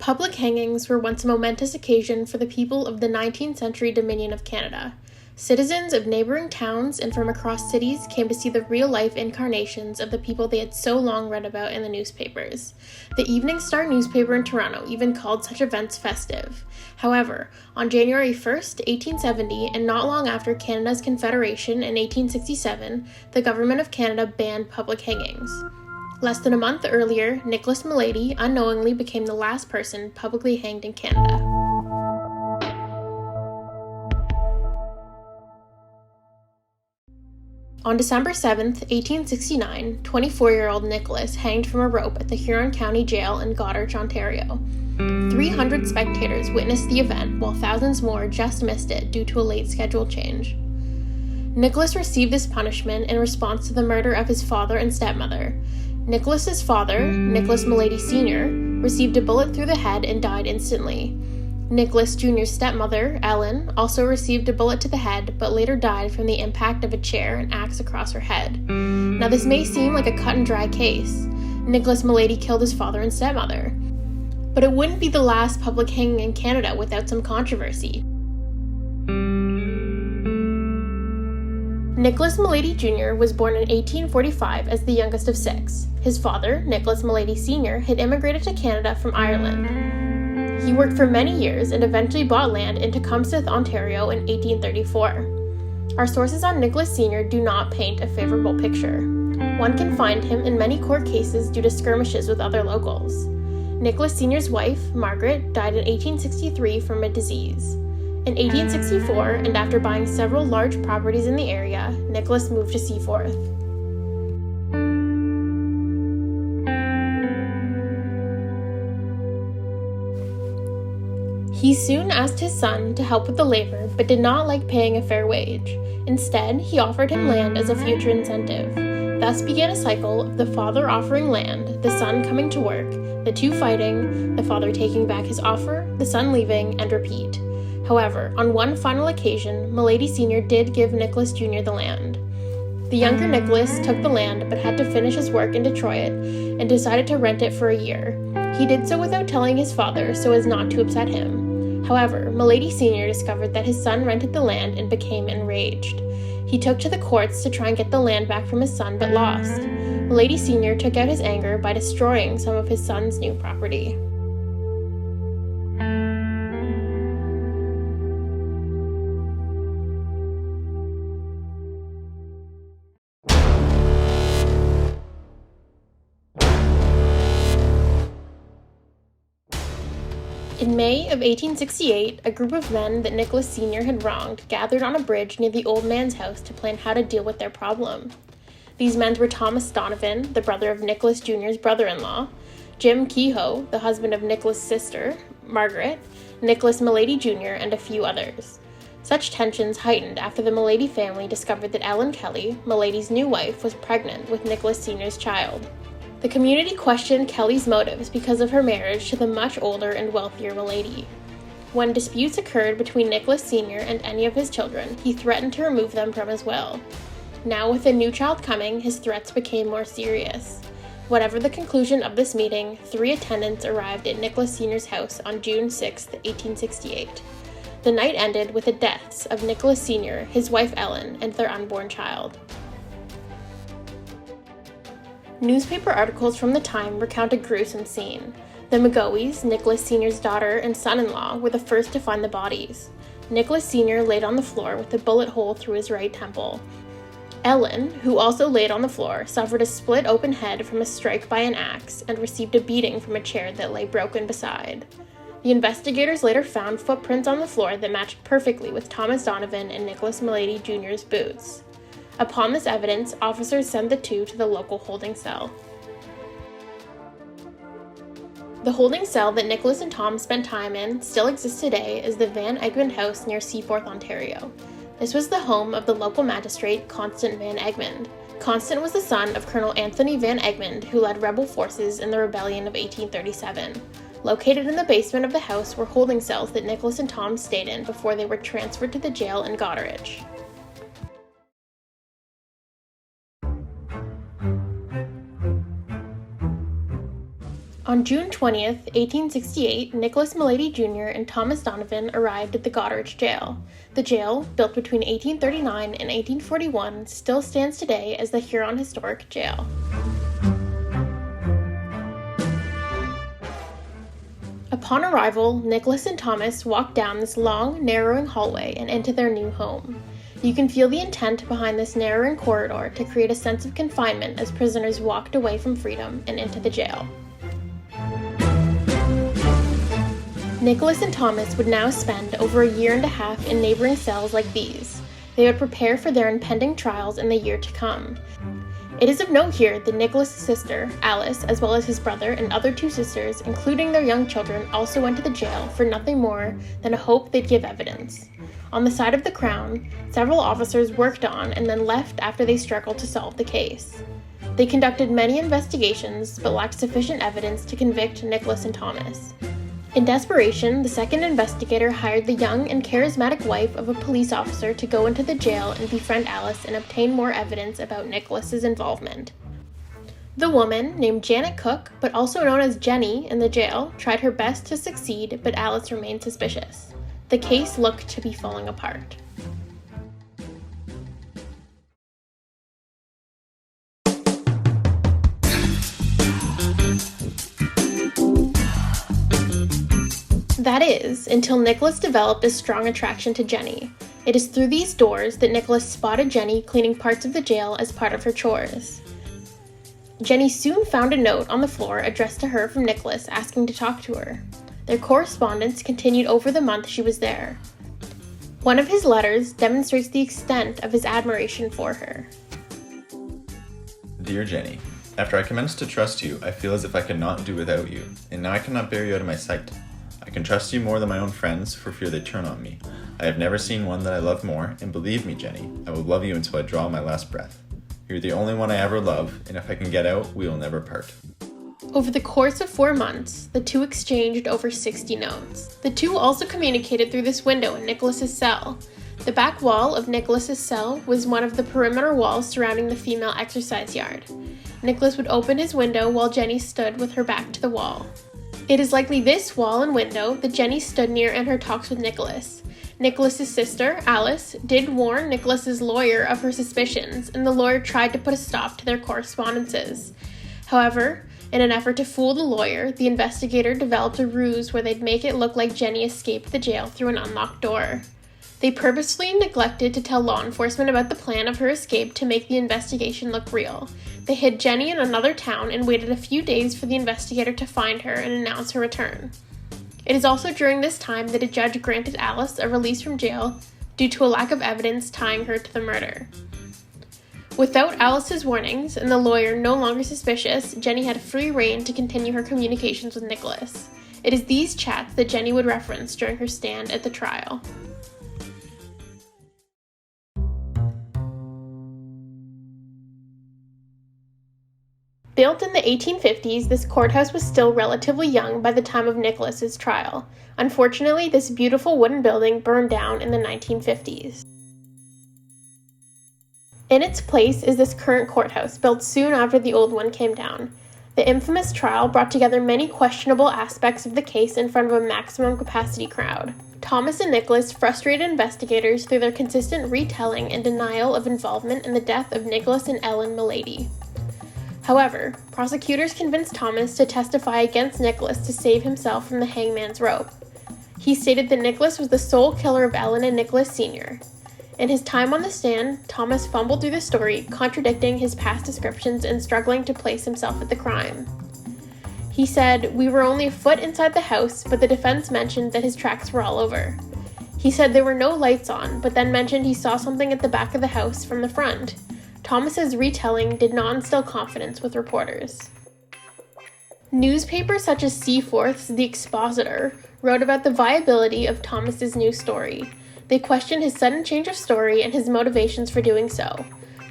Public hangings were once a momentous occasion for the people of the 19th century Dominion of Canada. Citizens of neighboring towns and from across cities came to see the real-life incarnations of the people they had so long read about in the newspapers. The Evening Star newspaper in Toronto even called such events festive. However, on January 1st, 1870, and not long after Canada's Confederation in 1867, the Government of Canada banned public hangings. Less than a month earlier, Nicholas Melady unknowingly became the last person publicly hanged in Canada. On December 7, 1869, 24-year-old Nicholas hanged from a rope at the Huron County Jail in Goderich, Ontario. 300 spectators witnessed the event, while thousands more just missed it due to a late schedule change. Nicholas received this punishment in response to the murder of his father and stepmother. Nicholas's father, Nicholas Melady Jr., received a bullet through the head and died instantly. Nicholas Jr.'s stepmother, Ellen, also received a bullet to the head, but later died from the impact of a chair and axe across her head. Now, this may seem like a cut-and-dry case. Nicholas Melady killed his father and stepmother. But it wouldn't be the last public hanging in Canada without some controversy. Nicholas Melady Jr. was born in 1845 as the youngest of 6. His father, Nicholas Melady Sr., had immigrated to Canada from Ireland. He worked for many years and eventually bought land in Tecumseth, Ontario in 1834. Our sources on Nicholas Sr. do not paint a favorable picture. One can find him in many court cases due to skirmishes with other locals. Nicholas Sr.'s wife, Margaret, died in 1863 from a disease. In 1864, and after buying several large properties in the area, Nicholas moved to Seaforth. He soon asked his son to help with the labor, but did not like paying a fair wage. Instead, he offered him land as a future incentive. Thus began a cycle of the father offering land, the son coming to work, the two fighting, the father taking back his offer, the son leaving, and repeat. However, on one final occasion, Malady Sr. did give Nicholas Jr. the land. The younger Nicholas took the land but had to finish his work in Detroit and decided to rent it for a year. He did so without telling his father so as not to upset him. However, Malady Sr. discovered that his son rented the land and became enraged. He took to the courts to try and get the land back from his son but lost. Malady Sr. took out his anger by destroying some of his son's new property. In May of 1868, a group of men that Nicholas Sr. had wronged gathered on a bridge near the old man's house to plan how to deal with their problem. These men were Thomas Donovan, the brother of Nicholas Jr.'s brother-in-law, Jim Kehoe, the husband of Nicholas' sister, Margaret, Nicholas Melady Jr., and a few others. Such tensions heightened after the Melady family discovered that Ellen Kelly, Melady's new wife, was pregnant with Nicholas Sr.'s child. The community questioned Kelly's motives because of her marriage to the much older and wealthier Melady. When disputes occurred between Nicholas Sr. and any of his children, he threatened to remove them from his will. Now, with a new child coming, his threats became more serious. Whatever the conclusion of this meeting, 3 attendants arrived at Nicholas Sr.'s house on June 6, 1868. The night ended with the deaths of Nicholas Sr., his wife Ellen, and their unborn child. Newspaper articles from the time recount a gruesome scene. The McGoweys, Nicholas Sr.'s daughter and son-in-law, were the first to find the bodies. Nicholas Sr. laid on the floor with a bullet hole through his right temple. Ellen, who also laid on the floor, suffered a split open head from a strike by an axe and received a beating from a chair that lay broken beside. The investigators later found footprints on the floor that matched perfectly with Thomas Donovan and Nicholas Melady Jr.'s boots. Upon this evidence, officers sent the two to the local holding cell. The holding cell that Nicholas and Tom spent time in still exists today as the Van Egmond House near Seaforth, Ontario. This was the home of the local magistrate, Constant Van Egmond. Constant was the son of Colonel Anthony Van Egmond, who led rebel forces in the rebellion of 1837. Located in the basement of the house were holding cells that Nicholas and Tom stayed in before they were transferred to the jail in Goderich. On June 20th, 1868, Nicholas Melady Jr. and Thomas Donovan arrived at the Goderich jail. The jail, built between 1839 and 1841, still stands today as the Huron Historic Gaol. Upon arrival, Nicholas and Thomas walked down this long, narrowing hallway and into their new home. You can feel the intent behind this narrowing corridor to create a sense of confinement as prisoners walked away from freedom and into the jail. Nicholas and Thomas would now spend over a year and a half in neighboring cells like these. They would prepare for their impending trials in the year to come. It is of note here that Nicholas' sister, Alice, as well as his brother and other two sisters, including their young children, also went to the jail for nothing more than a hope they'd give evidence. On the side of the Crown, several officers worked on and then left after they struggled to solve the case. They conducted many investigations, but lacked sufficient evidence to convict Nicholas and Thomas. In desperation, the second investigator hired the young and charismatic wife of a police officer to go into the jail and befriend Alice and obtain more evidence about Nicholas's involvement. The woman, named Janet Cook, but also known as Jenny in the jail, tried her best to succeed, but Alice remained suspicious. The case looked to be falling apart. That is, until Nicholas developed a strong attraction to Jenny. It is through these doors that Nicholas spotted Jenny cleaning parts of the jail as part of her chores. Jenny soon found a note on the floor addressed to her from Nicholas asking to talk to her. Their correspondence continued over the month she was there. One of his letters demonstrates the extent of his admiration for her. Dear Jenny, after I commenced to trust you, I feel as if I could not do without you, and now I cannot bear you out of my sight. I can trust you more than my own friends, for fear they turn on me. I have never seen one that I love more, and believe me, Jenny, I will love you until I draw my last breath. You're the only one I ever love, and if I can get out, we will never part. Over the course of 4 months, the two exchanged over 60 notes. The two also communicated through this window in Nicholas's cell. The back wall of Nicholas's cell was one of the perimeter walls surrounding the female exercise yard. Nicholas would open his window while Jenny stood with her back to the wall. It is likely this wall and window that Jenny stood near in her talks with Nicholas. Nicholas's sister, Alice, did warn Nicholas's lawyer of her suspicions, and the lawyer tried to put a stop to their correspondences. However, in an effort to fool the lawyer, the investigator developed a ruse where they'd make it look like Jenny escaped the jail through an unlocked door. They purposefully neglected to tell law enforcement about the plan of her escape to make the investigation look real. They hid Jenny in another town and waited a few days for the investigator to find her and announce her return. It is also during this time that a judge granted Alice a release from jail due to a lack of evidence tying her to the murder. Without Alice's warnings and the lawyer no longer suspicious, Jenny had free rein to continue her communications with Nicholas. It is these chats that Jenny would reference during her stand at the trial. Built in the 1850s, this courthouse was still relatively young by the time of Nicholas's trial. Unfortunately, this beautiful wooden building burned down in the 1950s. In its place is this current courthouse, built soon after the old one came down. The infamous trial brought together many questionable aspects of the case in front of a maximum capacity crowd. Thomas and Nicholas frustrated investigators through their consistent retelling and denial of involvement in the death of Nicholas and Ellen Malady. However, prosecutors convinced Thomas to testify against Nicholas to save himself from the hangman's rope. He stated that Nicholas was the sole killer of Ellen and Nicholas Sr. In his time on the stand, Thomas fumbled through the story, contradicting his past descriptions and struggling to place himself at the crime. He said, "We were only a foot inside the house, but the defense mentioned that his tracks were all over." He said there were no lights on, but then mentioned he saw something at the back of the house from the front. Thomas's retelling did not instill confidence with reporters. Newspapers such as Seaforth's The Expositor wrote about the viability of Thomas's new story. They questioned his sudden change of story and his motivations for doing so.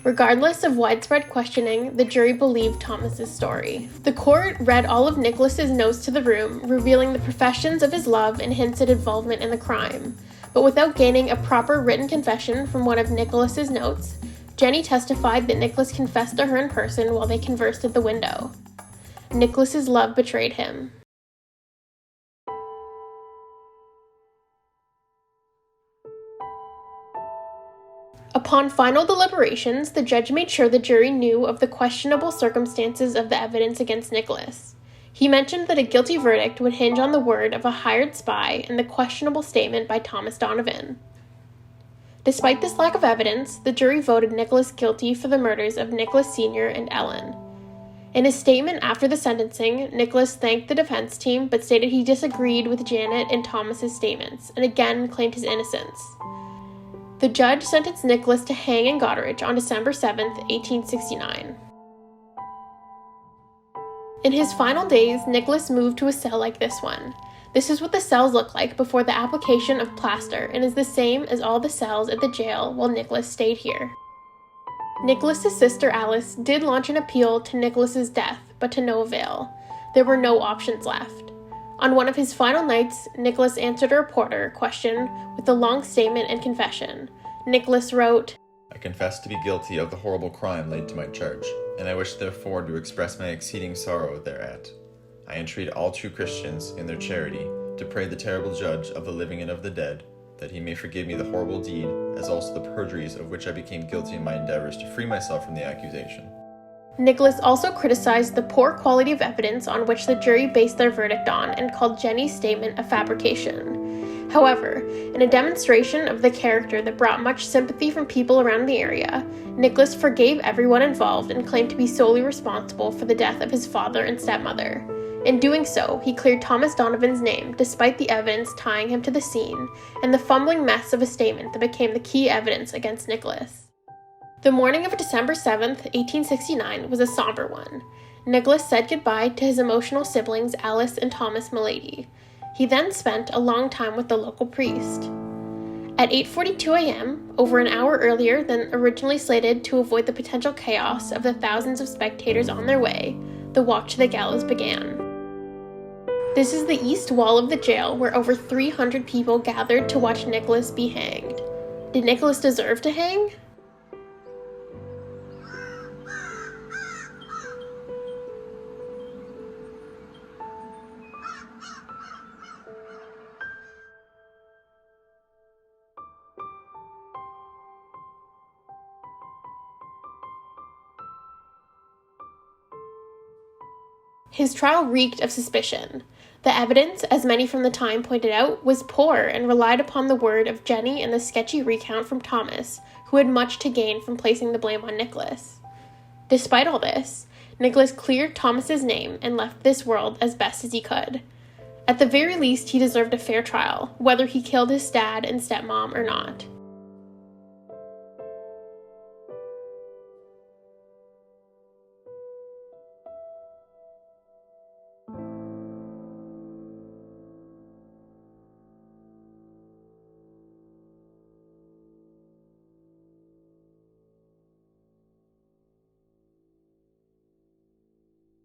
Regardless of widespread questioning, the jury believed Thomas's story. The court read all of Nicholas's notes to the room, revealing the professions of his love and hints at involvement in the crime. But without gaining a proper written confession from one of Nicholas's notes, Jenny testified that Nicholas confessed to her in person while they conversed at the window. Nicholas's love betrayed him. Upon final deliberations, the judge made sure the jury knew of the questionable circumstances of the evidence against Nicholas. He mentioned that a guilty verdict would hinge on the word of a hired spy and the questionable statement by Thomas Donovan. Despite this lack of evidence, the jury voted Nicholas guilty for the murders of Nicholas Sr. and Ellen. In his statement after the sentencing, Nicholas thanked the defense team but stated he disagreed with Janet and Thomas's statements and again claimed his innocence. The judge sentenced Nicholas to hang in Goderich on December 7, 1869. In his final days, Nicholas moved to a cell like this one. This is what the cells look like before the application of plaster and is the same as all the cells at the jail while Nicholas stayed here. Nicholas's sister Alice did launch an appeal to Nicholas's death, but to no avail. There were no options left. On one of his final nights, Nicholas answered a reporter question with a long statement and confession. Nicholas wrote, "I confess to be guilty of the horrible crime laid to my charge, and I wish therefore to express my exceeding sorrow thereat. I entreat all true Christians, in their charity, to pray the terrible judge of the living and of the dead, that he may forgive me the horrible deed, as also the perjuries of which I became guilty in my endeavors to free myself from the accusation." Nicholas also criticized the poor quality of evidence on which the jury based their verdict on and called Jenny's statement a fabrication. However, in a demonstration of the character that brought much sympathy from people around the area, Nicholas forgave everyone involved and claimed to be solely responsible for the death of his father and stepmother. In doing so, he cleared Thomas Donovan's name despite the evidence tying him to the scene and the fumbling mess of a statement that became the key evidence against Nicholas. The morning of December 7th, 1869 was a somber one. Nicholas said goodbye to his emotional siblings Alice and Thomas Melady. He then spent a long time with the local priest. At 8:42 a.m., over an hour earlier than originally slated to avoid the potential chaos of the thousands of spectators on their way, the walk to the gallows began. This is the east wall of the jail where over 300 people gathered to watch Nicholas be hanged. Did Nicholas deserve to hang? His trial reeked of suspicion. The evidence, as many from the time pointed out, was poor and relied upon the word of Jenny and the sketchy recount from Thomas, who had much to gain from placing the blame on Nicholas. Despite all this, Nicholas cleared Thomas's name and left this world as best as he could. At the very least, he deserved a fair trial, whether he killed his dad and stepmom or not.